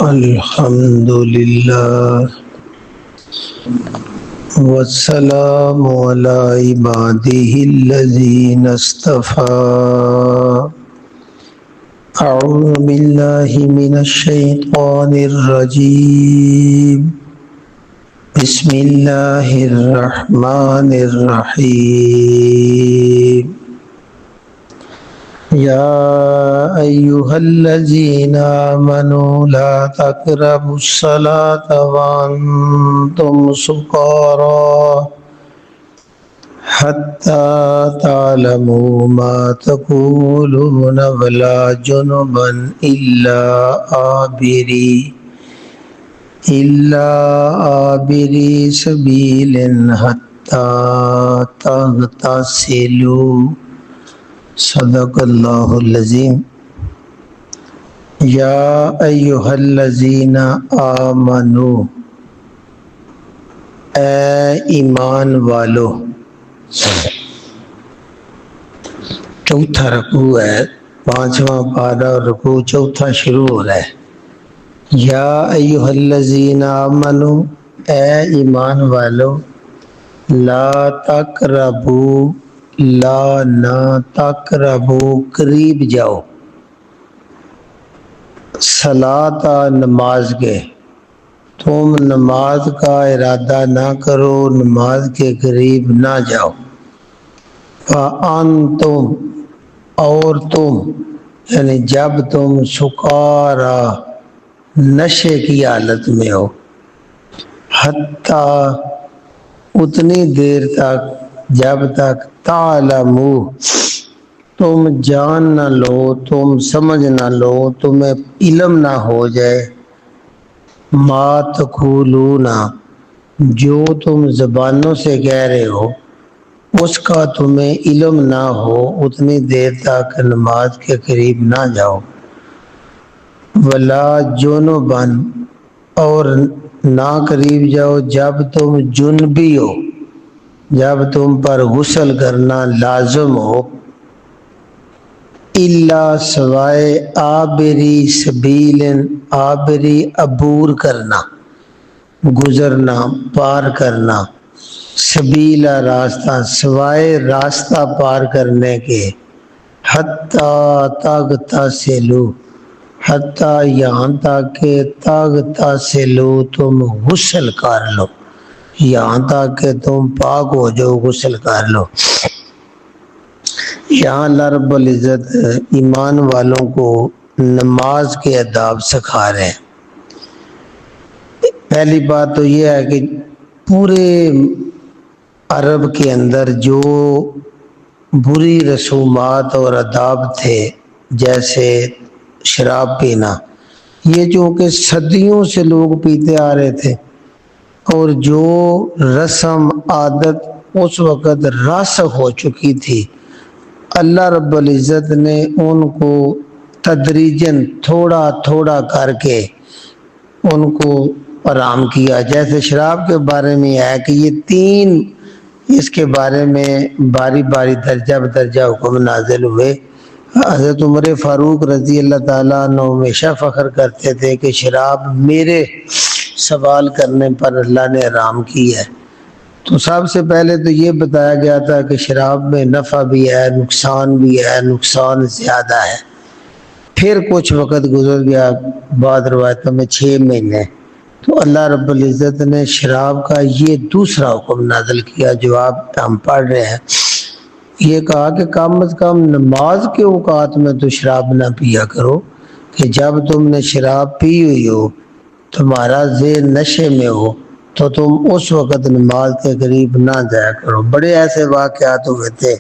الحمد لله والسلام على عباده الذين اصطفى. أعوذ بالله من الشيطان الرجيم. بسم الله الرحمن الرحيم. يا أيها الذين آمنوا لا تقربوا الصلاة وأنتم سكارى حتى تعلموا ما تقولون ولا جنبا إلا عابري سبيل حتى تغتسلوا. صدق اللہ العظیم. یا ایہا الذین آمنوا، اے ایمان والو. چوتھا رکوع ہے، 5واں پارہ رکوع چوتھا شروع ہو رہا ہے. یا ایہا الذین آمنوا، اے ایمان والو. لا تقربوا، لا نہ، تقربو قریب جاؤ، صلاۃ نماز کے. تم نماز کا ارادہ نہ کرو، نماز کے قریب نہ جاؤ. وَأَنْتُمْ، اور تم، یعنی جب تم سکارا، نشے کی حالت میں ہو. حتیٰ، اتنی دیر تک، جب تک تعلمو، تم جان نہ لو، تم سمجھ نہ لو، تمہیں علم نہ ہو جائے. ما تقولون، جو تم زبانوں سے کہہ رہے ہو اس کا تمہیں علم نہ ہو، اتنی دیر تک نماز کے قریب نہ جاؤ. ولا جنبا، اور نہ قریب جاؤ جب تم جنبی ہو، جب تم پر غسل کرنا لازم ہو. الا، سوائے عابری سبیل، عابری عبور کرنا، گزرنا، پار کرنا. سبیلا، راستہ، سوائے راستہ پار کرنے کے. حتیٰ تغتسلوا، حتیٰ یہاں تک کہ تغتسلوا، تم غسل کر لو، یہاں تک کہ تم پاک ہو جاؤ، غسل کر لو. یہاں اللہ رب العزت ایمان والوں کو نماز کے آداب سکھا رہے ہیں. پہلی بات تو یہ ہے کہ پورے عرب کے اندر جو بری رسومات اور آداب تھے، جیسے شراب پینا، یہ چونکہ صدیوں سے لوگ پیتے آ رہے تھے، اور جو رسم عادت اس وقت راسخ ہو چکی تھی، اللہ رب العزت نے ان کو تدریجاً تھوڑا تھوڑا کر کے ان کو حرام کیا. جیسے شراب کے بارے میں ہے کہ یہ 3 اس کے بارے میں باری باری درجہ بدرجہ حکم نازل ہوئے. حضرت عمر فاروق رضی اللہ تعالیٰ عنہ ہمیشہ فخر کرتے تھے کہ شراب میرے سوال کرنے پر اللہ نے حرام کی ہے. تو سب سے پہلے تو یہ بتایا گیا تھا کہ شراب میں نفع بھی ہے، نقصان بھی ہے، نقصان زیادہ ہے. پھر کچھ وقت گزر گیا، بعض روایتوں میں 6 مہینے، تو اللہ رب العزت نے شراب کا یہ دوسرا حکم نازل کیا جو آپ ہم پڑھ رہے ہیں. یہ کہا کہ کم از کم نماز کے اوقات میں تو شراب نہ پیا کرو، کہ جب تم نے شراب پی ہوئی ہو، تمہارا ذہن نشے میں ہو، تو تم اس وقت نماز کے قریب نہ جایا کرو. بڑے ایسے واقعات ہوئے تھے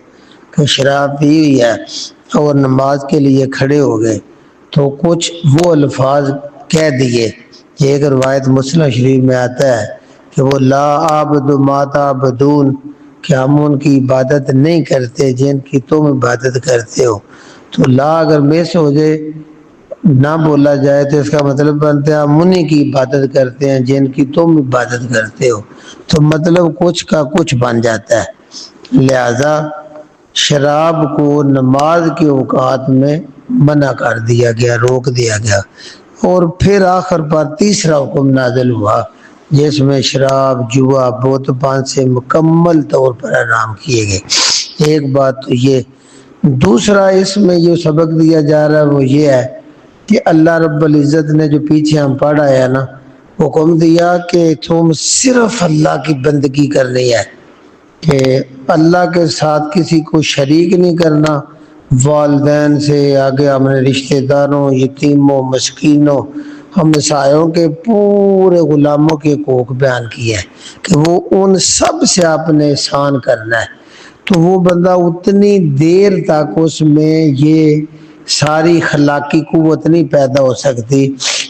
کہ شراب پی ہوئی ہے اور نماز کے لیے کھڑے ہو گئے تو کچھ وہ الفاظ کہہ دیے. ایک روایت مسلم شریف میں آتا ہے کہ وہ لا عابد ما تعبدون، کہ ہم ان کی عبادت نہیں کرتے جن کی تم عبادت کرتے ہو. تو لا اگر مس ہو جائے، نہ بولا جائے، تو اس کا مطلب بنتا ہے ہم انہی کی عبادت کرتے ہیں جن کی تم عبادت کرتے ہو. تو مطلب کچھ کا کچھ بن جاتا ہے. لہذا شراب کو نماز کے اوقات میں منع کر دیا گیا، روک دیا گیا۔ اور پھر آخر پر تیسرا حکم نازل ہوا جس میں شراب، جوا، بت پان سے مکمل طور پر حرام کیے گئے۔ ایک بات تو یہ۔ دوسرا اس میں جو سبق دیا جا رہا ہے وہ یہ ہے کہ اللہ رب العزت نے جو پیچھے ہم پڑھا ہے نا، حکم دیا کہ تم صرف اللہ کی بندگی کرنی ہے، کہ اللہ کے ساتھ کسی کو شریک نہیں کرنا۔ والدین سے آگے ہم نے رشتہ داروں، یتیموں، مسکینوں، ہمسایوں کے پورے غلاموں کے حقوق بیان کیا ہے کہ وہ ان سب سے آپ نے احسان کرنا ہے۔ تو وہ بندہ اتنی دیر تک اس میں یہ ساری اخلاقی قوت نہیں پیدا ہو سکتی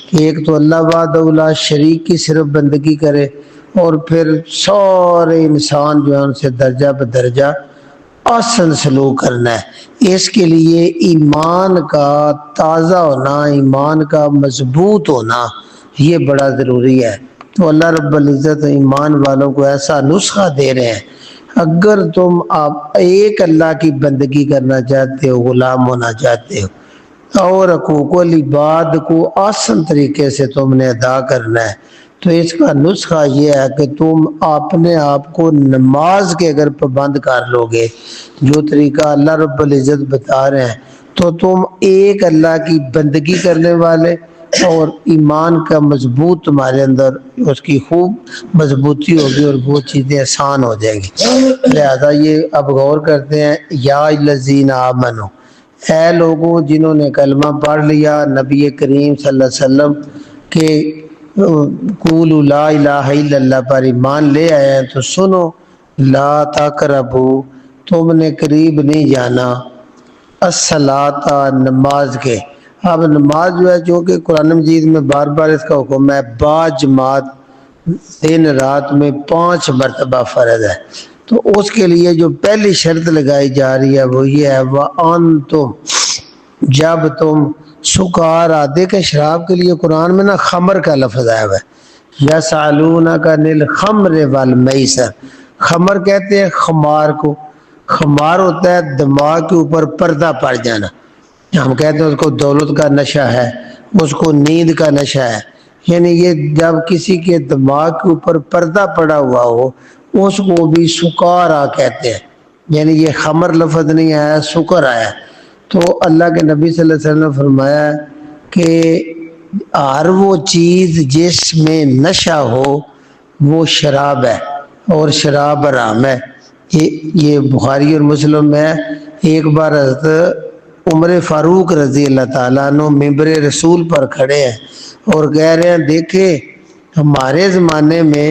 کہ ایک تو اللہ وحدہ لا شریک کی صرف بندگی کرے، اور پھر سارے انسان جو ہے ان سے درجہ بدرجہ احسن سلوک کرنا ہے۔ اس کے لیے ایمان کا تازہ ہونا، ایمان کا مضبوط ہونا یہ بڑا ضروری ہے۔ تو اللہ رب العزت ایمان والوں کو ایسا نسخہ دے رہے ہیں، اگر تم آپ ایک اللہ کی بندگی کرنا چاہتے ہو، غلام ہونا چاہتے ہو، اور حقوق العباد کو آسان طریقے سے تم نے ادا کرنا ہے، تو اس کا نسخہ یہ ہے کہ تم اپنے آپ کو نماز کے اگر پابند کر لو گے، جو طریقہ اللہ رب العزت بتا رہے ہیں، تو تم ایک اللہ کی بندگی کرنے والے، اور ایمان کا مضبوط تمہارے اندر اس کی خوب مضبوطی ہوگی اور وہ چیزیں آسان ہو جائیں گی۔ لہذا یہ اب غور کرتے ہیں، یا الذین آمنو، اے لوگوں جنہوں نے کلمہ پڑھ لیا، نبی کریم صلی اللہ علیہ وسلم کے قولوا لا الہ الا اللہ پر ایمان لے آئے ہیں، تو سنو، لا تقربوا، تم نے قریب نہیں جانا، الصلاۃ، نماز کے۔ اب نماز جو ہے چونکہ قرآن مجید میں بار بار اس کا حکم ہے، با جماعت دن رات میں 5 مرتبہ فرض ہے، تو اس کے لیے جو پہلی شرط لگائی جا رہی ہے وہ یہ ہے، وَأَنْتُمْ، جب تم سکارا۔ دیکھیں شراب کے لیے قرآن میں نا خمر کا لفظ آیا ہے، یسألونک عن الخمر والمیسر، خمر کہتے ہیں خمار کو، خمار ہوتا ہے دماغ کے اوپر پردہ پڑ جانا، ہم کہتے ہیں اس کو دولت کا نشہ ہے، اس کو نیند کا نشہ ہے، یعنی یہ جب کسی کے دماغ کے اوپر پردہ پڑا ہوا ہو اس کو بھی سکارا کہتے ہیں، یعنی یہ خمر لفظ نہیں آیا، سکر آیا۔ تو اللہ کے نبی صلی اللہ علیہ وسلم نے فرمایا کہ ہر وہ چیز جس میں نشہ ہو وہ شراب ہے، اور شراب حرام ہے۔ یہ بخاری اور مسلم میں ایک بار حضرت عمر فاروق رضی اللہ تعالیٰ عنہ ممبر رسول پر کھڑے ہیں اور کہہ رہے ہیں، دیکھیں ہمارے زمانے میں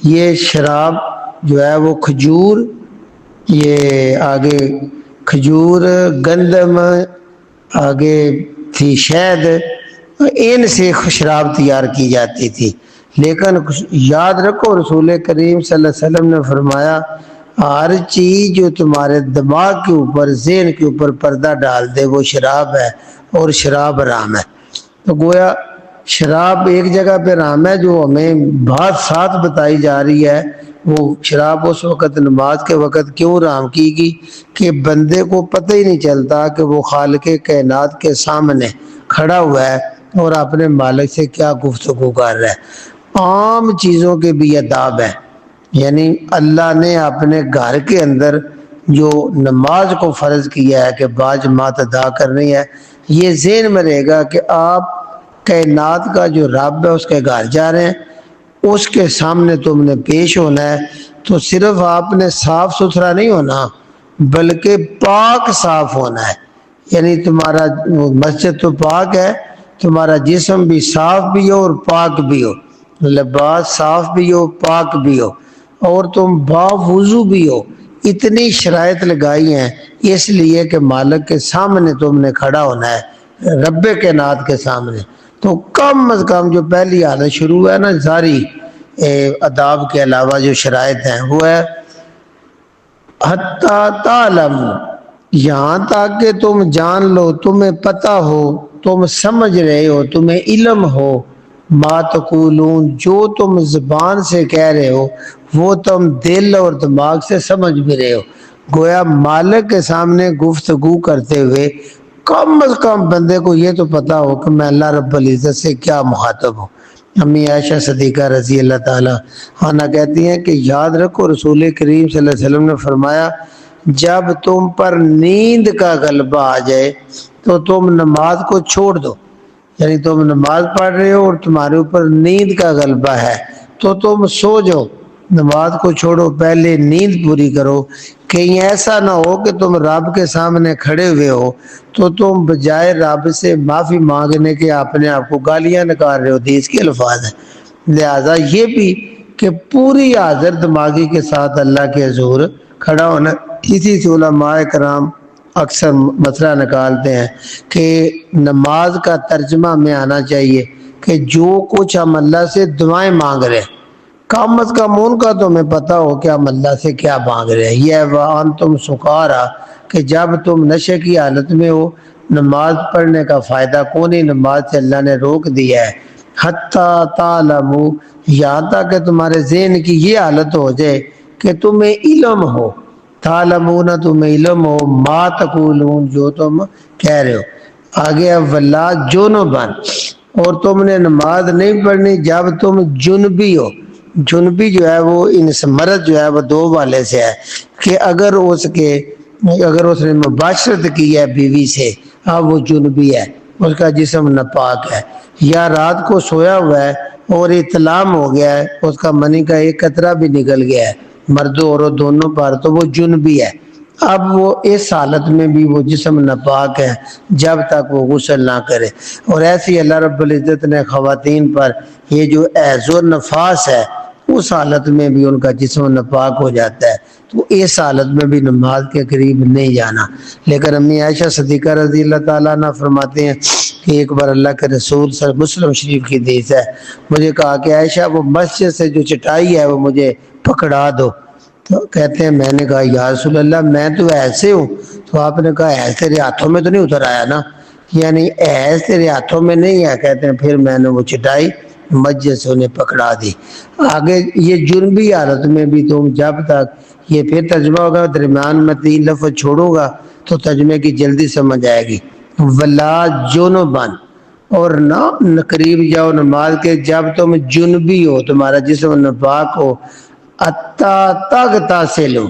یہ شراب جو ہے وہ کھجور، یہ آگے کھجور، گندم، آگے تھی شہد، ان سے شراب تیار کی جاتی تھی، لیکن یاد رکھو رسول کریم صلی اللہ علیہ وسلم نے فرمایا ہر چیز جو تمہارے دماغ کے اوپر، ذہن کے اوپر پردہ ڈال دے وہ شراب ہے، اور شراب حرام ہے۔ تو گویا شراب ایک جگہ پہ حرام ہے، جو ہمیں بات ساتھ بتائی جا رہی ہے، وہ شراب اس وقت نماز کے وقت کیوں حرام کی گئی کہ بندے کو پتہ ہی نہیں چلتا کہ وہ خالق کائنات کے سامنے کھڑا ہوا ہے اور اپنے مالک سے کیا گفتگو کر رہا ہے۔ عام چیزوں کے بھی آداب ہیں، یعنی اللہ نے اپنے گھر کے اندر جو نماز کو فرض کیا ہے کہ با جماعت ادا کرنی ہے، یہ ذہن میں رہے گا کہ آپ کائنات کا جو رب ہے اس کے گھر جا رہے ہیں، اس کے سامنے تم نے پیش ہونا ہے، تو صرف آپ نے صاف ستھرا نہیں ہونا بلکہ پاک صاف ہونا ہے، یعنی تمہارا مسجد تو پاک ہے، تمہارا جسم بھی صاف بھی ہو اور پاک بھی ہو، لباس صاف بھی ہو پاک بھی ہو، اور تم با وضو بھی ہو۔ اتنی شرائط لگائی ہیں اس لیے کہ مالک کے سامنے تم نے کھڑا ہونا ہے، رب کائنات کے سامنے۔ تو کم از کم جو پہلی حالت شروع ہے نا ساری آداب کے علاوہ جو شرائط ہیں وہ ہے حتی تعلم، یہاں تک کہ تم جان لو، تمہیں پتہ ہو، تم سمجھ رہے ہو، تمہیں علم ہو، ما تقولون، جو تم زبان سے کہہ رہے ہو وہ تم دل اور دماغ سے سمجھ بھی رہے ہو۔ گویا مالک کے سامنے گفتگو کرتے ہوئے کم از کم بندے کو یہ تو پتا ہو کہ میں اللہ رب العزت سے کیا مخاطب ہوں۔ امی عائشہ صدیقہ رضی اللہ تعالی عنہا کہتی ہیں کہ یاد رکھو رسول کریم صلی اللہ علیہ وسلم نے فرمایا جب تم پر نیند کا غلبہ آ جائے تو تم نماز کو چھوڑ دو، یعنی تم نماز پڑھ رہے ہو اور تمہارے اوپر نیند کا غلبہ ہے تو تم سو جاؤ، نماز کو چھوڑو، پہلے نیند پوری کرو۔ کہیں ایسا نہ ہو کہ تم رب کے سامنے کھڑے ہوئے ہو تو تم بجائے رب سے معافی مانگنے کے اپنے آپ کو گالیاں نکال رہے ہو، حدیث کے الفاظ ہیں۔ لہذا یہ بھی کہ پوری حاضر دماغی کے ساتھ اللہ کے حضور کھڑا ہونا، اسی سے علماء کرام اکثر مسئلہ نکالتے ہیں کہ نماز کا ترجمہ میں آنا چاہیے کہ جو کچھ ہم اللہ سے دعائیں مانگ رہے ہیں کم از کم ان کا تو ہمیں پتا ہو کہ ہم اللہ سے کیا مانگ رہے ہیں۔ یہ وَأَنْتُمْ سُكَارَىٰ کہ جب تم نشے کی حالت میں ہو نماز پڑھنے کا فائدہ کونی، نماز سے اللہ نے روک دیا ہے۔ حَتَّىٰ تَعْلَمُوا یہاں تک کہ تمہارے ذہن کی یہ حالت ہو جائے کہ تمہیں علم ہو، تعلمون تمہیں علم ہو، ما تقولون جو تم کہہ رہے ہو۔ آگے وَلَا جُنُبًا اور تم نے نماز نہیں پڑھنی جب تم جنبی ہو۔ جنبی جو ہے وہ مرد جو ہے وہ دو والے سے ہے کہ اگر اس نے مباشرت کی ہے بیوی سے اب وہ جنبی ہے، اس کا جسم ناپاک ہے، یا رات کو سویا ہوا ہے اور اطلام ہو گیا ہے، اس کا منی کا ایک قطرہ بھی نکل گیا ہے مرد و عورت دونوں پر، تو وہ جنبی ہے۔ اب وہ اس حالت میں بھی وہ جسم ناپاک ہے جب تک وہ غسل نہ کرے، اور ایسی اللہ رب العزت نے خواتین پر یہ جو حیض و نفاس ہے اس حالت میں بھی ان کا جسم ناپاک ہو جاتا ہے، تو اس حالت میں بھی نماز کے قریب نہیں جانا۔ لیکن امی عائشہ صدیقہ رضی اللہ تعالیٰ عنہ فرماتے ہیں کہ ایک بار اللہ کے رسول صلی مسلم شریف کی حدیث ہے، مجھے کہا کہ عائشہ وہ مسجد سے جو چٹائی ہے وہ مجھے پکڑا دو، تو کہتے ہیں میں نے کہا یا رسول اللہ میں تو ایسے ہوں، تو آپ نے کہا ایسے تیرے ہاتھوں میں تو نہیں اتر آیا نا، یعنی ایسے تیرے ہاتھوں میں نہیں ہے۔ کہتے ہیں پھر میں نے وہ چٹائی مسجد سے انہیں پکڑا دی۔ آگے یہ جنبی حالت میں بھی تم جب تک یہ پھر ترجمہ ہوگا درمیان میں 3 لفظ چھوڑوں گا تو ترجمے کی جلدی سمجھ آئے گی۔ ولا جنبن اور نہ قریب جاؤ نماز کے جب تم جنبی ہو، تمہارا جسم ناپاک ہو، اتا تک تاسلو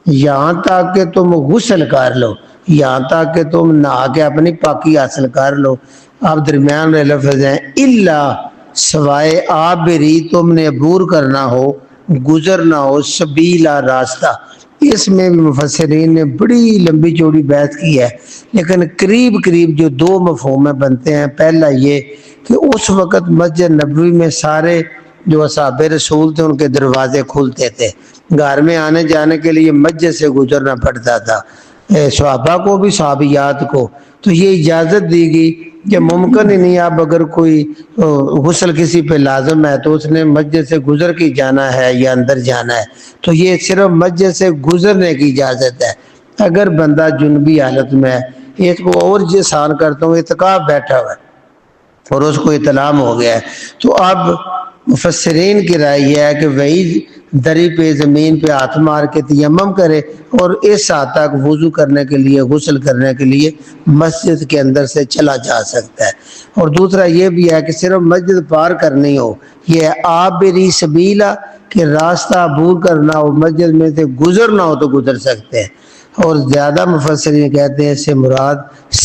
یہاں تک کہ تم غسل کر لو، یہاں تک کہ تم نہا کے اپنی پاکی حاصل کر لو۔ اب درمیان میں لفظ ہیں الا سوائے عابری تم نے عبور کرنا ہو، گزرنا ہو، سبیلا راستہ۔ اس میں بھی مفسرین نے بڑی لمبی چوڑی بحث کی ہے، لیکن قریب قریب جو 2 مفہوم بنتے ہیں۔ پہلا یہ کہ اس وقت مسجد نبوی میں سارے جو اصحاب رسول تھے ان کے دروازے کھلتے تھے، گھر میں آنے جانے کے لیے مسجد سے گزرنا پڑتا تھا، صحابہ کو بھی صحابیات کو، تو یہ اجازت دی گئی کہ ممکن ہی نہیں اب اگر کوئی غسل کسی پہ لازم ہے تو اس نے مسجد سے گزر کے جانا ہے یا اندر جانا ہے، تو یہ صرف مسجد سے گزرنے کی اجازت ہے۔ اگر بندہ جنبی حالت میں ہے، اس کو اور آسان کرتا ہوں، اعتکاف بیٹھا ہوا ہے اور اس کو اطلام ہو گیا ہے، تو اب مفسرین کی رائے یہ ہے کہ وہی دری پہ زمین پہ ہاتھ مار کے تیمم کرے اور اس حد تک وضو کرنے کے لیے غسل کرنے کے لیے مسجد کے اندر سے چلا جا سکتا ہے۔ اور دوسرا یہ بھی ہے کہ صرف مسجد پار کرنی ہو، یہ عابری سبیلا کہ راستہ عبور کرنا ہو، مسجد میں سے گزرنا ہو تو گزر سکتے ہیں۔ اور زیادہ مفسرین کہتے ہیں اس سے مراد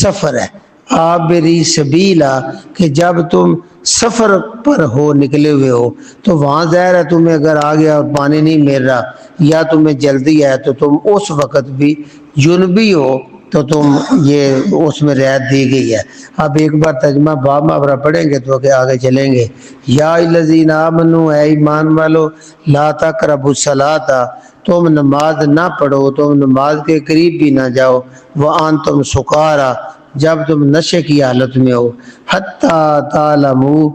سفر ہے، عابری سبیلا کہ جب تم سفر پر ہو، نکلے ہوئے ہو، تو وہاں ظاہر ہے تمہیں اگر آ گیا اور پانی نہیں مل رہا یا تمہیں جلدی ہے تو تم اس وقت بھی جنبی ہو تو تم یہ اس میں رعایت دی گئی ہے۔ اب ایک بار ترجمہ باب محاورہ پڑھیں گے تو آگے چلیں گے۔ یا الذین آمنوا اے ایمان والو لا تقربوا الصلاۃ تم نماز نہ پڑھو، تم نماز کے قریب بھی نہ جاؤ، وانتم سکارا جب تم نشے کی حالت میں ہو، حتی تعلموا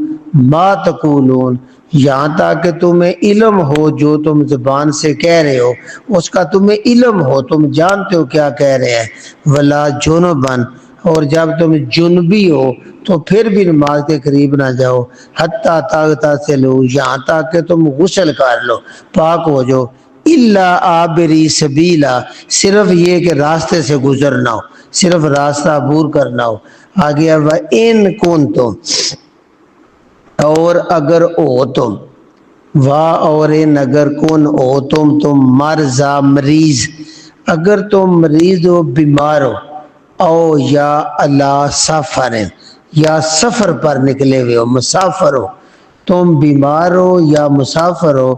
ما تقولون یہاں تک کہ تمہیں علم ہو جو تم زبان سے کہہ رہے ہو، اس کا تمہیں علم ہو، تم جانتے ہو کیا کہہ رہے ہیں۔ ولا جنبن اور جب تم جنبی ہو تو پھر بھی نماز کے قریب نہ جاؤ، حتی تغتسلوا یہاں تک کہ تم غسل کر لو، پاک ہو جاؤ، الا عابری سبیلا، صرف یہ کہ راستے سے گزرنا ہو، صرف راستہ عبور کرنا ہو۔ آگے وَإِن كُنتُم، اور اگر ہو تم، اور ان اگر کن ہو تم مرضا مریض، اگر تم مریض ہو بیمار ہو، او یا اللہ سفر، یا سفر پر نکلے ہوئے ہو، مسافر ہو، تم بیمار ہو یا مسافر ہو،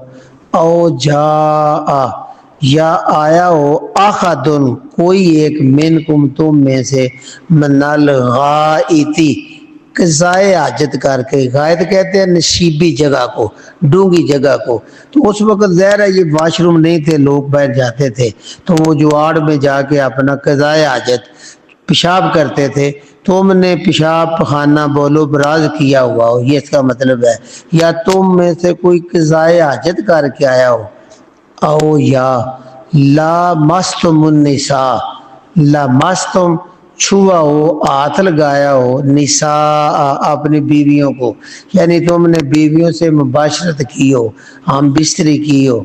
او جا یا آیا ہو احدن کوئی ایک منکم تم میں سے، من الغائطی قضائے حاجت کر کے، غائط کہتے ہیں نشیبی جگہ کو، ڈونگی جگہ کو، تو اس وقت ظاہر ہے یہ واش روم نہیں تھے، لوگ بیٹھ جاتے تھے، تو وہ جو آڑ میں جا کے اپنا قضائے حاجت پیشاب کرتے تھے، تم نے پیشاب پخانہ بولو براز کیا ہوا ہو، یہ اس کا مطلب ہے، یا تم میں سے کوئی قضائے حاجت کر کے آیا ہو، او یا لامستم النساء، لامستم چھوا ہو، ہاتھ لگایا ہو، نساء اپنی بیویوں کو، یعنی تم نے بیویوں سے مباشرت کی ہو، ہم بستری کی ہو،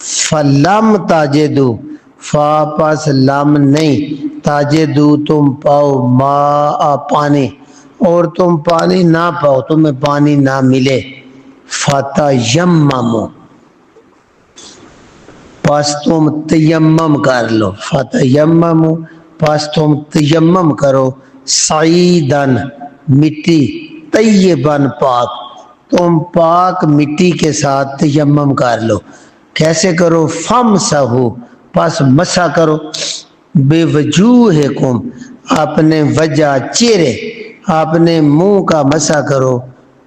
فلم تاجدو، فا پس لم نہیں، تاجدو تم پاؤ، ما پانی، اور تم پانی نہ پاؤ، تمہیں پانی نہ ملے، فتیممو، پس تم تیمم کر لو، فتیممو، پس تم تیمم کرو، سعیدن مٹی، طیبن پاک، تم پاک مٹی کے ساتھ تیمم کر لو، کیسے کرو، فمسحو، پس مسح کرو، بے وجوہکم، اپنے وجہ چہرے، اپنے منہ کا مسح کرو،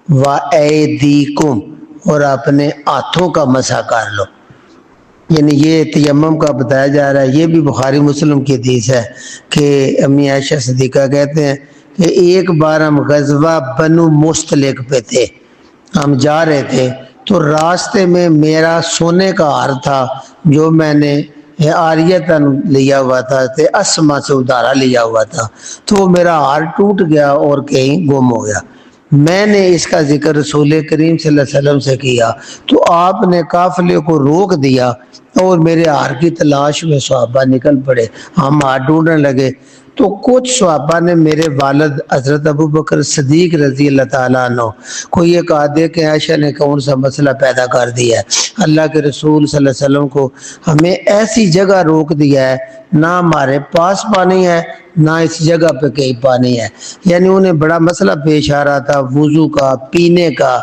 وَأَيْدِيكُمْ، اور اپنے ہاتھوں کا مسح کر لو۔ یعنی یہ تیمم کا بتایا جا رہا ہے، یہ بھی بخاری مسلم کی حدیث ہے کہ امی عائشہ صدیقہ کہتے ہیں کہ ایک بار ہم غزوہ بنو مستلق پہ تھے، ہم جا رہے تھے، تو راستے میں میرا سونے کا ہار تھا جو میں نے عاریتاً لیا ہوا تھا، اسما سے ادھارا لیا ہوا تھا، تو وہ میرا ہار ٹوٹ گیا اور کہیں گم ہو گیا، میں نے اس کا ذکر رسول کریم صلی اللہ علیہ وسلم سے کیا، تو آپ نے قافلے کو روک دیا اور میرے ہار کی تلاش میں صحابہ نکل پڑے، ہم ہار ڈھونڈنے لگے، تو کچھ صحابہ نے میرے والد حضرت ابو بکر صدیق رضی اللہ تعالیٰ عنہ کو یہ کہا دے کہ عائشہ نے کون سا مسئلہ پیدا کر دیا ہے، اللہ کے رسول صلی اللہ علیہ وسلم کو ہمیں ایسی جگہ روک دیا ہے، نہ ہمارے پاس پانی ہے نہ اس جگہ پہ کہیں پانی ہے، یعنی انہیں بڑا مسئلہ پیش آ رہا تھا، وضو کا، پینے کا،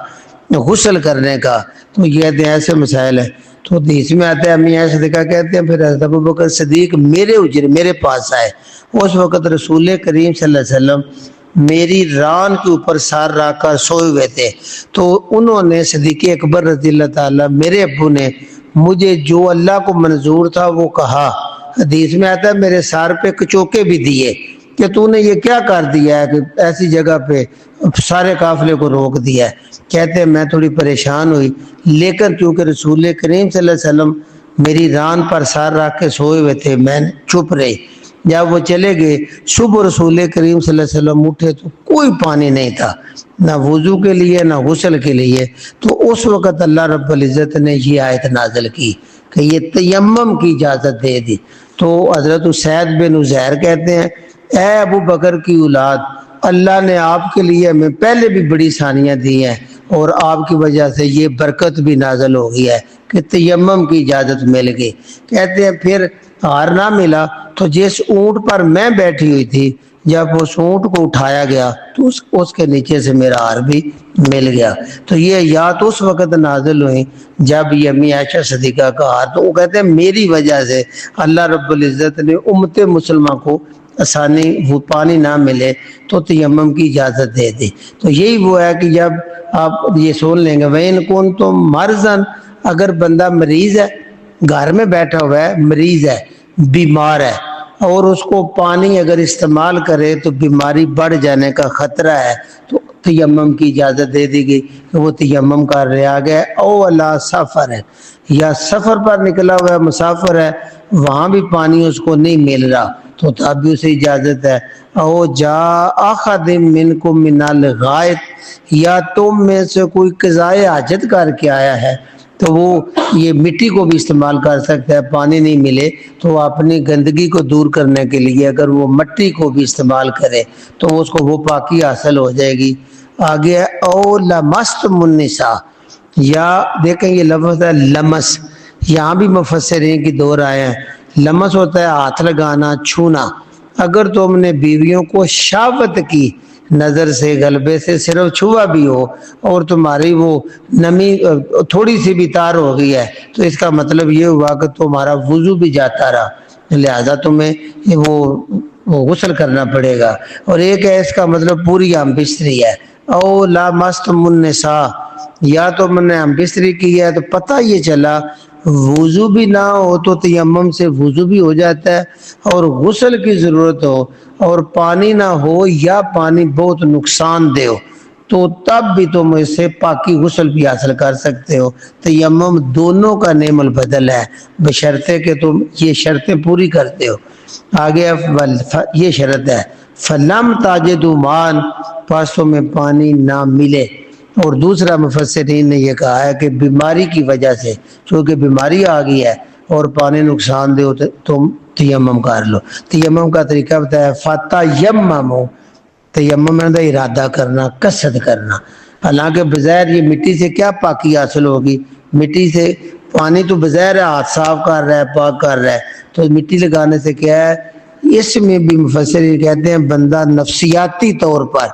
غسل کرنے کا، تو یہ ایسے مسائل ہیں، تو حدیث میں آتا ہے، امی عائشہ صدیقہ کہتے ہیں پھر حضرت ابو بکر صدیق میرے حجرے میرے پاس آئے، اس وقت رسول کریم صلی اللہ علیہ وسلم میری ران کے اوپر سار رکھ کر سوئے ہوئے تھے، تو انہوں نے صدیق اکبر رضی اللہ تعالیٰ میرے ابو نے مجھے جو اللہ کو منظور تھا وہ کہا، حدیث میں آتا ہے میرے سار پہ کچوکے بھی دیے کہ تو نے یہ کیا کر دیا ہے کہ ایسی جگہ پہ سارے قافلے کو روک دیا ہے، کہتے ہیں میں تھوڑی پریشان ہوئی، لیکن کیونکہ رسول کریم صلی اللہ علیہ وسلم میری ران پر سار رکھ کے سوئے ہوئے تھے، میں چپ رہی، جب وہ چلے گئے صبح رسول کریم صلی اللہ علیہ وسلم اٹھے تو کوئی پانی نہیں تھا، نہ وضو کے لیے نہ غسل کے لیے، تو اس وقت اللہ رب العزت نے یہ آیت نازل کی کہ یہ تیمم کی اجازت دے دی، تو حضرت اسید بن عزیر کہتے ہیں اے ابو بکر کی اولاد، اللہ نے آپ کے لیے ہمیں پہلے بھی بڑی ثانیاں دی ہیں اور آپ کی وجہ سے یہ برکت بھی نازل ہو گئی ہے کہ تیمم کی اجازت مل گئی، کہتے ہیں پھر ہار نہ ملا تو جس اونٹ پر میں بیٹھی ہوئی تھی جب اس اونٹ کو اٹھایا گیا تو اس کے نیچے سے میرا ہار بھی مل گیا، تو یہ یاد اس وقت نازل ہوئی جب یہ امی عائشہ صدیقہ کا ہار، تو وہ کہتے ہیں میری وجہ سے اللہ رب العزت نے امت مسلمہ کو آسانی، وہ پانی نہ ملے تو تیمم کی اجازت دے دی، تو یہی وہ ہے کہ جب آپ یہ سن لیں گے وَإِن كُنتُم مَرْضًا، اگر بندہ مریض ہے، گھر میں بیٹھا ہوا ہے، مریض ہے، بیمار ہے، اور اس کو پانی اگر استعمال کرے تو بیماری بڑھ جانے کا خطرہ ہے، تو تیمم کی اجازت دے دی گئی کہ وہ تیمم کر رہے آگے، او اللہ سفر ہے، یا سفر پر نکلا ہوا ہے، مسافر ہے، وہاں بھی پانی اس کو نہیں مل رہا تو تب بھی اسے اجازت ہے، او جا احد منکم من الغائط، یا تم میں سے کوئی قضائے حاجت کر کے آیا ہے، تو وہ یہ مٹی کو بھی استعمال کر سکتا ہے، پانی نہیں ملے تو اپنی گندگی کو دور کرنے کے لیے اگر وہ مٹی کو بھی استعمال کرے تو اس کو وہ پاکی حاصل ہو جائے گی۔ آگے ہے او لمستم النساء، یا دیکھیں یہ لفظ ہے لمس، یہاں بھی مفسرین کی دو رائے ہیں۔ لمس ہوتا ہے ہاتھ لگانا، چھونا۔ اگر تم نے بیویوں کو شہوت کی نظر سے، غلبے سے صرف چھوا بھی ہو اور تمہاری وہ نمی تھوڑی سی بھی تار ہو گئی ہے تو اس کا مطلب یہ ہوا کہ تمہارا وضو بھی جاتا رہا، لہذا تمہیں وہ غسل کرنا پڑے گا۔ اور ایک ہے اس کا مطلب پوری ہم بستری ہے، او لامستم النساء، یا تم نے ہم بستری کی ہے تو پتہ یہ چلا وضو بھی نہ ہو تو تیمم سے وضو بھی ہو جاتا ہے، اور غسل کی ضرورت ہو اور پانی نہ ہو یا پانی بہت نقصان دہ ہو تو تب بھی تم اس سے پاکی غسل بھی حاصل کر سکتے ہو۔ تیمم دونوں کا نعم البدل ہے بشرطے کہ تم یہ شرطیں پوری کرتے ہو۔ آگے یہ شرط ہے فلم تاجدوا ماء، پس تمہیں پانی نہ ملے۔ اور دوسرا مفسرین نے یہ کہا ہے کہ بیماری کی وجہ سے، چونکہ بیماری آ گئی ہے اور پانی نقصان دہ ہو تو تم تیمم کر لو۔ تیمم کا طریقہ بتایا فتیمموا، تیمم میں ارادہ کرنا، قصد کرنا۔ حالانکہ بظاہر یہ مٹی سے کیا پاکی حاصل ہوگی، مٹی سے پانی تو بظاہر ہاتھ صاف کر رہا ہے، پاک کر رہا ہے، تو مٹی لگانے سے کیا ہے، اس میں بھی مفسرین کہتے ہیں بندہ نفسیاتی طور پر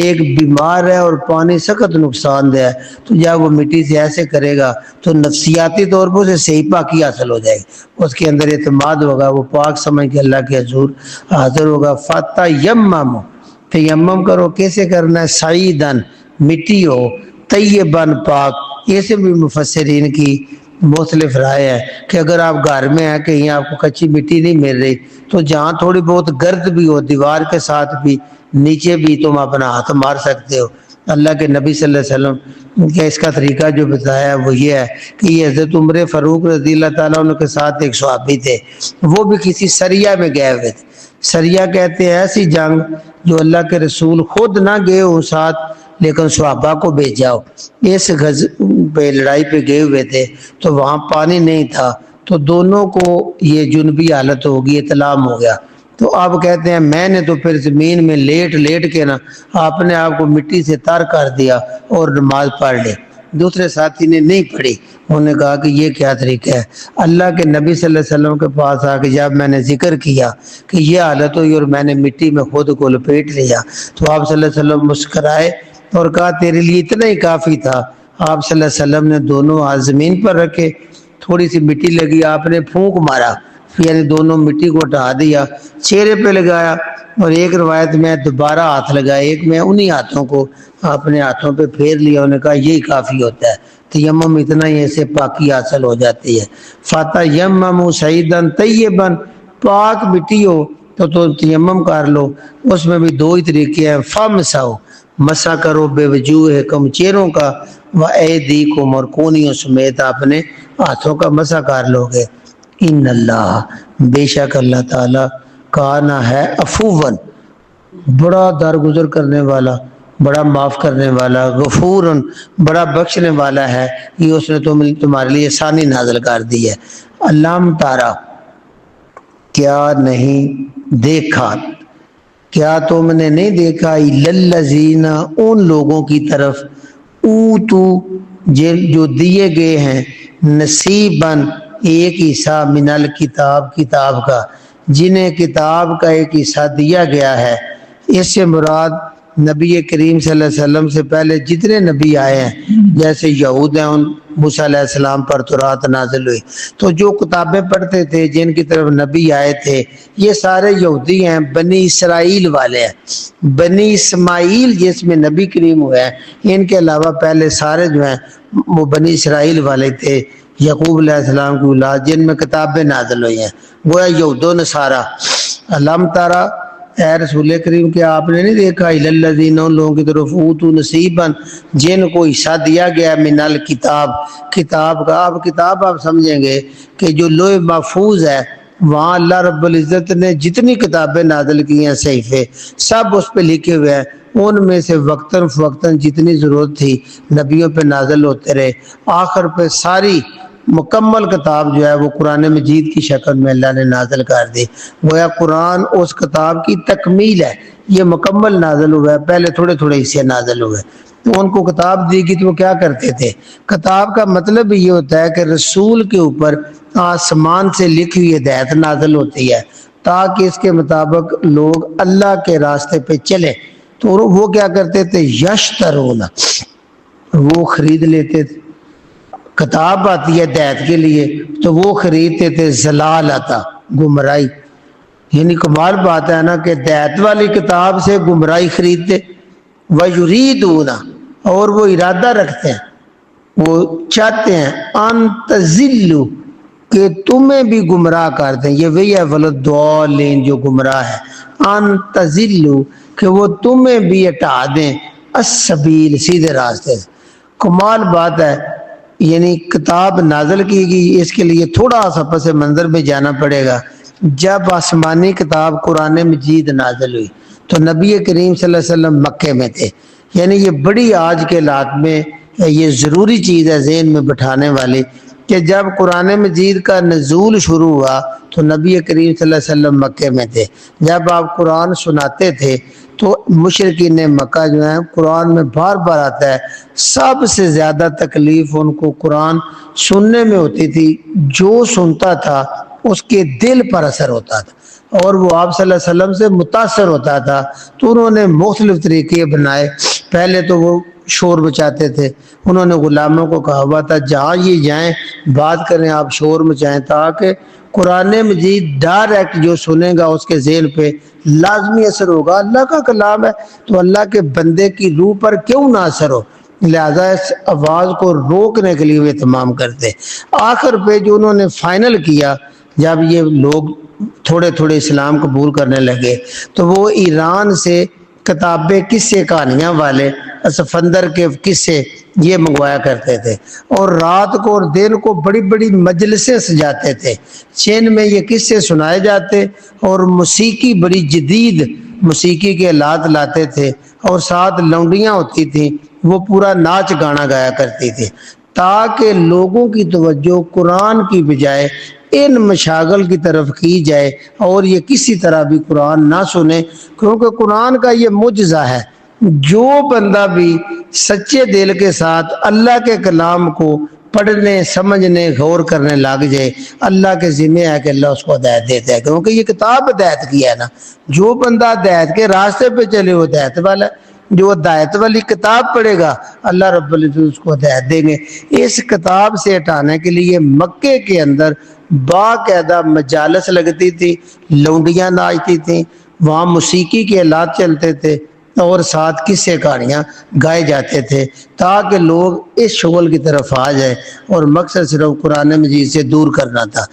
ایک بیمار ہے اور پانی سخت نقصان دہ ہے تو جب وہ مٹی سے ایسے کرے گا تو نفسیاتی طور پر اسے صحیح پاکی حاصل ہو جائے گی، اس کے اندر اعتماد ہوگا، وہ پاک سمجھ کے اللہ کے حضور حاضر ہوگا۔ فتیمموا، تیمم کرو، کیسے کرنا ہے، سعیدن، مٹی ہو، طیبن، پاک۔ ایسے بھی مفسرین کی مختلف رائے ہے کہ اگر آپ گھر میں ہیں کہیں آپ کو کچی مٹی نہیں مل رہی تو جہاں تھوڑی بہت گرد بھی ہو دیوار کے ساتھ بھی نیچے بھی تم اپنا ہاتھ مار سکتے ہو۔ اللہ کے نبی صلی اللہ علیہ وسلم کے اس کا طریقہ جو بتایا وہ یہ ہے کہ یہ حضرت عمر فاروق رضی اللہ تعالیٰ عنہ کے ساتھ ایک صحابی تھے، وہ بھی کسی سریہ میں گئے ہوئے تھے۔ سریہ کہتے ہیں ایسی جنگ جو اللہ کے رسول خود نہ گئے ہوں ساتھ لیکن صحابہ کو بھیجا ہو، اس پہ لڑائی پہ گئے ہوئے تھے تو وہاں پانی نہیں تھا تو دونوں کو یہ جنبی حالت ہوگی، اطلام ہو گیا، تو اب کہتے ہیں میں نے تو پھر زمین میں لیٹ کے نا آپ نے آپ کو مٹی سے تر کر دیا اور نماز پڑھ لی۔ دوسرے ساتھی نے نہیں پڑھی، انہوں نے کہا کہ یہ کیا طریقہ ہے۔ اللہ کے نبی صلی اللہ علیہ وسلم کے پاس آ کے جب میں نے ذکر کیا کہ یہ حالت ہوئی اور میں نے مٹی میں خود کو لپیٹ لیا تو آپ صلی اللہ علیہ وسلم مسکرائے اور کہا تیرے لیے اتنا ہی کافی تھا۔ آپ صلی اللہ علیہ وسلم نے دونوں ہاتھ زمین پر رکھے، تھوڑی سی مٹی لگی، آپ نے پھونک مارا، یعنی دونوں مٹی کو ہٹا دیا، چہرے پہ لگایا، اور ایک روایت میں دوبارہ ہاتھ لگائے، ایک میں انہی ہاتھوں کو اپنے ہاتھوں پہ پھیر لیا، انہوں نے کہا یہی کافی ہوتا ہے، تیمم اتنا ہی ایسے پاکی حاصل ہو جاتی ہے۔ فتیمموا صعیدا طیبا، پاک مٹی ہو تو تیمم کر لو، اس میں بھی دو ہی طریقے ہیں، فامسحوا، مسح کرو بے وجوہکم، چہروں کا، وایدیکم، اور کونیوں سمیت اپنے ہاتھوں کا مسح کر لو گے۔ ان اللہ، بے شک اللہ تعالی، کانا ہے عفواً، بڑا درگزر کرنے والا، بڑا معاف کرنے والا، غفوراً، بڑا بخشنے والا ہے، یہ اس نے تمہارے لیے آسانی نازل کر دی ہے۔ علام تارا، کیا نہیں دیکھا، کیا تم نے نہیں دیکھا، للذین، ان لوگوں کی طرف، اوتو، جو دیے گئے ہیں، نصیباً، ایک حصہ، من الکتاب، کتاب کا، جنہیں کتاب کا ایک حصہ دیا گیا ہے۔ اس سے مراد نبی کریم صلی اللہ علیہ وسلم سے پہلے جتنے نبی آئے ہیں، جیسے یہود ہیں، ان موسیٰ علیہ السلام پر تورات نازل ہوئی، تو جو کتابیں پڑھتے تھے، جن کی طرف نبی آئے تھے، یہ سارے یہودی ہیں، بنی اسرائیل والے ہیں۔ بنی اسماعیل جس میں نبی کریم ہوئے ہیں، ان کے علاوہ پہلے سارے جو ہیں وہ بنی اسرائیل والے تھے، یعقوب علیہ السلام کی اولاد، جن میں کتابیں نازل ہوئی ہیں، گویا یہود و نصارہ۔ علم تارا، اے رسول کریم، کہ آپ نے نہیں دیکھا، الذین، ان لوگوں کی طرف، اوتوا نصیبا، جن کو حصہ دیا گیا، من الکتاب، کتاب کا۔ اب کتاب آپ سمجھیں گے کہ جو لوح محفوظ ہے وہاں اللہ رب العزت نے جتنی کتابیں نازل کی ہیں صحیفے سب اس پہ لکھے ہوئے ہیں، ان میں سے وقتاً فوقتاً جتنی ضرورت تھی نبیوں پہ نازل ہوتے رہے، آخر پہ ساری مکمل کتاب جو ہے وہ قرآن مجید کی شکل میں اللہ نے نازل کر دی۔ گویا قرآن اس کتاب کی تکمیل ہے، یہ مکمل نازل ہوا ہے، پہلے تھوڑے تھوڑے حصے نازل ہوئے۔ تو ان کو کتاب دی گئی تو وہ کیا کرتے تھے؟ کتاب کا مطلب یہ ہوتا ہے کہ رسول کے اوپر آسمان سے لکھی ہوئی ہدایت نازل ہوتی ہے تاکہ اس کے مطابق لوگ اللہ کے راستے پہ چلے۔ تو وہ کیا کرتے تھے؟ یشترون، وہ خرید لیتے تھے۔ کتاب آتی ہے ہدایت کے لیے تو وہ خریدتے تھے ضلالتا، گمراہی۔ یعنی کمال بات ہے نا کہ ہدایت والی کتاب سے گمراہی خریدتے، وَيُرِيدُونَ، اور وہ ارادہ رکھتے ہیں، وہ چاہتے ہیں ان تزلوا، کہ تمہیں بھی گمراہ کر دیں۔ یہ وہی ہے ولدالین جو گمراہ ہے، ان تزلوا، کہ وہ تمہیں بھی ہٹا دیں السبیل، سیدھے راستے سے۔ کمال بات ہے، یعنی کتاب نازل کی گئی، اس کے لیے تھوڑا سا پس منظر میں جانا پڑے گا۔ جب آسمانی کتاب قرآن مجید نازل ہوئی تو نبی کریم صلی اللہ علیہ وسلم مکے میں تھے۔ یعنی یہ بڑی آج کے حالات میں یہ ضروری چیز ہے ذہن میں بٹھانے والی کہ جب قرآن مجید کا نزول شروع ہوا تو نبی کریم صلی اللہ علیہ وسلم مکے میں تھے۔ جب آپ قرآن سناتے تھے تو مشرکین مکہ جو ہیں، قرآن میں بار بار آتا ہے، سب سے زیادہ تکلیف ان کو قرآن سننے میں ہوتی تھی۔ جو سنتا تھا اس کے دل پر اثر ہوتا تھا اور وہ آپ صلی اللہ علیہ وسلم سے متاثر ہوتا تھا۔ تو انہوں نے مختلف طریقے بنائے۔ پہلے تو وہ شور بچاتے تھے، انہوں نے غلاموں کو کہا ہوا تھا جہاں یہ جائیں بات کریں آپ شور مچائیں، تاکہ قرآن مجید ڈائریکٹ جو سنے گا اس کے ذہن پہ لازمی اثر ہوگا۔ اللہ کا کلام ہے تو اللہ کے بندے کی روح پر کیوں نہ اثر ہو، لہذا اس آواز کو روکنے کے لیے وہ اہتمام کرتے۔ آخر پہ جو انہوں نے فائنل کیا، جب یہ لوگ تھوڑے تھوڑے اسلام قبول کرنے لگے تو وہ ایران سے کتابیں، قصے، کہانیاں والے سفندر کے قصے یہ منگوایا کرتے تھے، اور رات کو اور دن کو بڑی بڑی مجلسیں سجاتے تھے جن میں یہ قصے سنائے جاتے، اور موسیقی، بڑی جدید موسیقی کے آلات لاتے تھے، اور ساتھ لونڈیاں ہوتی تھیں، وہ پورا ناچ گانا گایا کرتی تھی تاکہ لوگوں کی توجہ قرآن کی بجائے ان مشاغل کی طرف کی جائے اور یہ کسی طرح بھی قرآن نہ سنے، کیونکہ قرآن کا یہ معجزہ ہے۔ جو بندہ بھی سچے دل کے ساتھ اللہ کے کلام کو پڑھنے، سمجھنے، غور کرنے لگ جائے، اللہ کے ذمہ ہے کہ اللہ اس کو ہدایت دیتا ہے، کیونکہ یہ کتاب ہدایت کی ہے نا۔ جو بندہ ہدایت کے راستے پہ چلے وہ ہدایت والا ہے، جو ہدایت والی کتاب پڑھے گا اللہ رب العزت اس کو ہدایت دیں گے۔ اس کتاب سے ہٹانے کے لیے مکے کے اندر باقاعدہ مجالس لگتی تھی، لونڈیاں ناچتی تھیں، وہاں موسیقی کے آلات چلتے تھے اور ساتھ قصے کہانیاں گائے جاتے تھے تاکہ لوگ اس شغل کی طرف آ جائے، اور مقصد صرف قرآن مجید سے دور کرنا تھا۔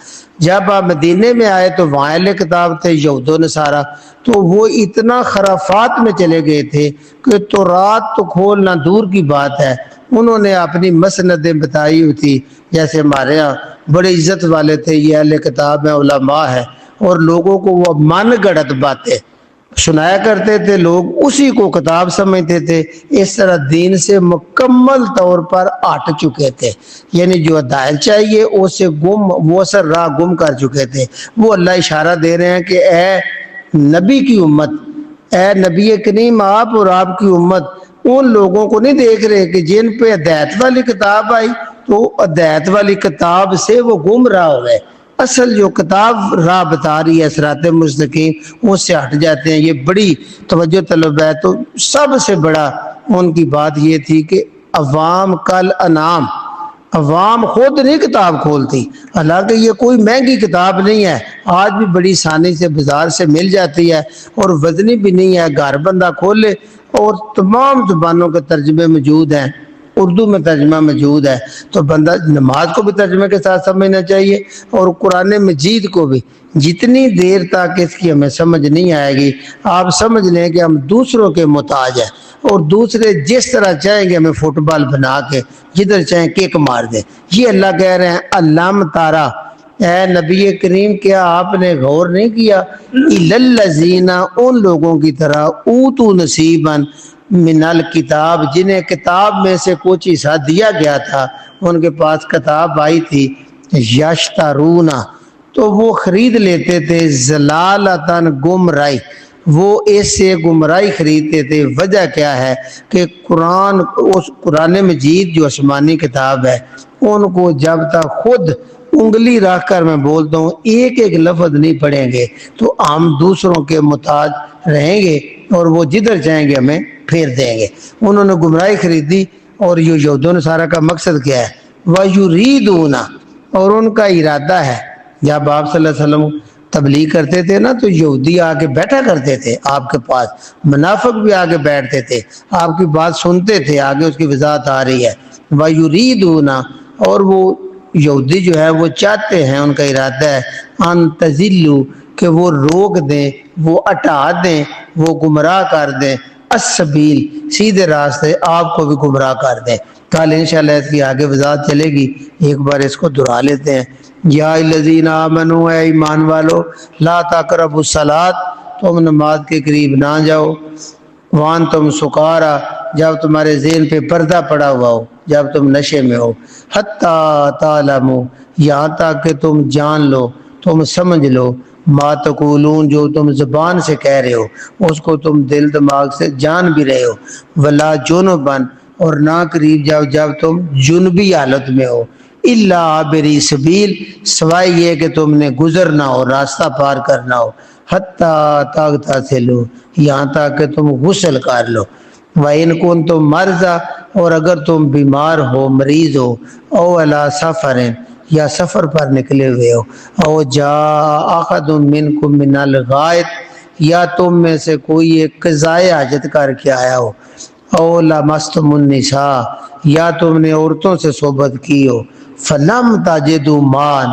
جب آپ مدینے میں آئے تو وہاں اہل کتاب تھے یہود و نصارہ، تو وہ اتنا خرافات میں چلے گئے تھے کہ تورات تو کھولنا دور کی بات ہے، انہوں نے اپنی مسندیں بتائی ہوئی تھی، جیسے ہمارے یہاں بڑے عزت والے تھے، یہ اہل کتاب ہیں، علماء ہیں، اور لوگوں کو وہ من گڑت باتیں سنایا کرتے تھے، لوگ اسی کو کتاب سمجھتے تھے۔ اس طرح دین سے مکمل طور پر ہٹ چکے تھے، یعنی جو ہدایت چاہیے اس سے وہ اثر راہ گم کر چکے تھے۔ وہ اللہ اشارہ دے رہے ہیں کہ اے نبی کی امت، اے نبی کریم آپ اور آپ کی امت ان لوگوں کو نہیں دیکھ رہے کہ جن پہ ہدایت والی کتاب آئی تو ہدایت والی کتاب سے وہ گمراہ ہو گئے۔ اصل جو کتاب راہ بتا رہی ہے صراط مستقیم، اس سے ہٹ جاتے ہیں۔ یہ بڑی توجہ طلب ہے۔ تو سب سے بڑا ان کی بات یہ تھی کہ عوام کل انعام، عوام خود نہیں کتاب کھولتی، حالانکہ یہ کوئی مہنگی کتاب نہیں ہے، آج بھی بڑی آسانی سے بازار سے مل جاتی ہے اور وزنی بھی نہیں ہے، گھر بندہ کھولے اور تمام زبانوں کے ترجمے موجود ہیں، اردو میں ترجمہ موجود ہے، تو بندہ نماز کو بھی ترجمے کے ساتھ سمجھنا چاہیے اور قرآن مجید کو بھی۔ جتنی دیر تک اس کی ہمیں سمجھ نہیں آئے گی، آپ سمجھ لیں کہ ہم دوسروں کے محتاج ہیں، اور دوسرے جس طرح چاہیں گے ہمیں فٹ بال بنا کے جدھر چاہیں کک مار دیں۔ یہ اللہ کہہ رہے ہیں علم تارا، اے نبی کریم کیا آپ نے غور نہیں کیا الذین ان لوگوں کی طرح اوتو نصیباً من الکتاب جنہیں کتاب میں سے کچھ حصہ دیا گیا تھا، ان کے پاس کتاب آئی تھی، یشترونا تو وہ خرید لیتے تھے، ضلالتاً گمراہی، وہ اس سے گمراہی خریدتے تھے۔ وجہ کیا ہے کہ قرآن مجید جو آسمانی کتاب ہے ان کو جب تک خود انگلی رکھ کر میں بولتا ہوں ایک ایک لفظ نہیں پڑھیں گے تو ہم دوسروں کے محتاج رہیں گے اور وہ جدھر جائیں گے ہمیں پھیر دیں گے۔ انہوں نے گمراہی خریدی، اور یہ یہود و نصارہ کا مقصد کیا ہے؟ وَيُرِيدُونَ اور ان کا ارادہ ہے۔ جب آپ صلی اللہ علیہ وسلم تبلیغ کرتے تھے نا تو یہودی آ کے بیٹھا کرتے تھے آپ کے پاس، منافق بھی آگے بیٹھتے تھے، آپ کی بات سنتے تھے، آگے اس کی وضاحت آ رہی ہے۔ وَيُرِيدُونَ اور وہ یہودی جو ہے وہ چاہتے ہیں، ان کا ارادہ ہے ان تزلوا کہ وہ روک دیں، وہ ہٹا دیں، وہ گمراہ کر دیں، السبیل سیدھے راستے، آپ کو بھی گمراہ کر دیں۔ کل انشاءاللہ اس کی آگے وضاحت چلے گی، ایک بار اس کو دہرا لیتے ہیں۔ یا الذین آمنوا اے ایمان والو لا تقربوا الصلاۃ تم نماز کے قریب نہ جاؤ، وانتم سکارا جب تمہارے ذہن پہ پردہ پڑا ہوا ہو، جب تم نشے میں ہو، حتی تعلموا یہاں تک کہ تم جان لو، تم سمجھ لو، ما تقولون جو تم زبان سے کہہ رہے ہو اس کو تم دل دماغ سے جان بھی رہے ہو، ولا جنبا اور نہ قریب جاؤ جب تم جنبی حالت میں ہو، الا عابری سبیل سوائے یہ کہ تم نے گزرنا ہو، راستہ پار کرنا ہو، حتی تغتسلوا یہاں تک کہ تم غسل کر لو، وَإِن كُنتُم مَرْضَىٰ اور اگر تم بیمار ہو، مریض ہو، او علی سفر یا سفر پر نکلے ہوئے ہو، او جاء احد منکم من الغائط یا تم میں سے کوئی ایک قضائے حاجت کر کے آیا ہو، او لمستم النساء یا تم نے عورتوں سے صحبت کی ہو، فلم تجدوا ماء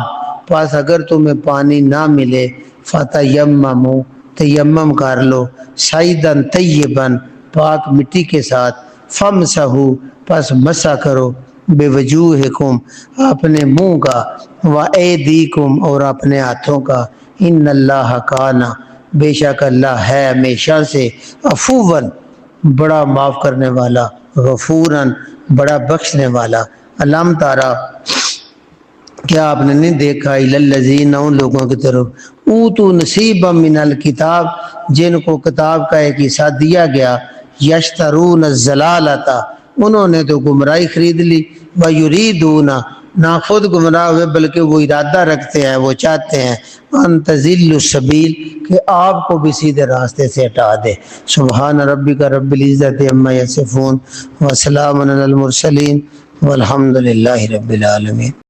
پس اگر تمہیں پانی نہ ملے، فتیمموا تیمم کر لو، صعیداً طیباً پاک مٹی کے ساتھ، فامسحوا پس مسح کرو، بوجوہکم اپنے منہ کا، وایدیکم اور اپنے ہاتھوں کا، ان اللہ کان بے شک اللہ ہے ہمیشہ سے، عفواً بڑا معاف کرنے والا، غفوراً بڑا بخشنے والا۔ علم تارا کیا آپ نے نہیں دیکھا الذین ان لوگوں کی طرف اوتوا نصیبا من الکتاب جن کو کتاب کا ایک حصہ دیا گیا، یشترون الضلالۃ انہوں نے تو گمراہی خرید لی، ویریدون نہ خود گمراہ ہوئے بلکہ وہ ارادہ رکھتے ہیں، وہ چاہتے ہیں ان تضلوا السبیل کہ آپ کو بھی سیدھے راستے سے ہٹا دے۔ سبحان ربک رب العزت عما یصفون وسلام علی المرسلین والحمد للہ رب العالمین۔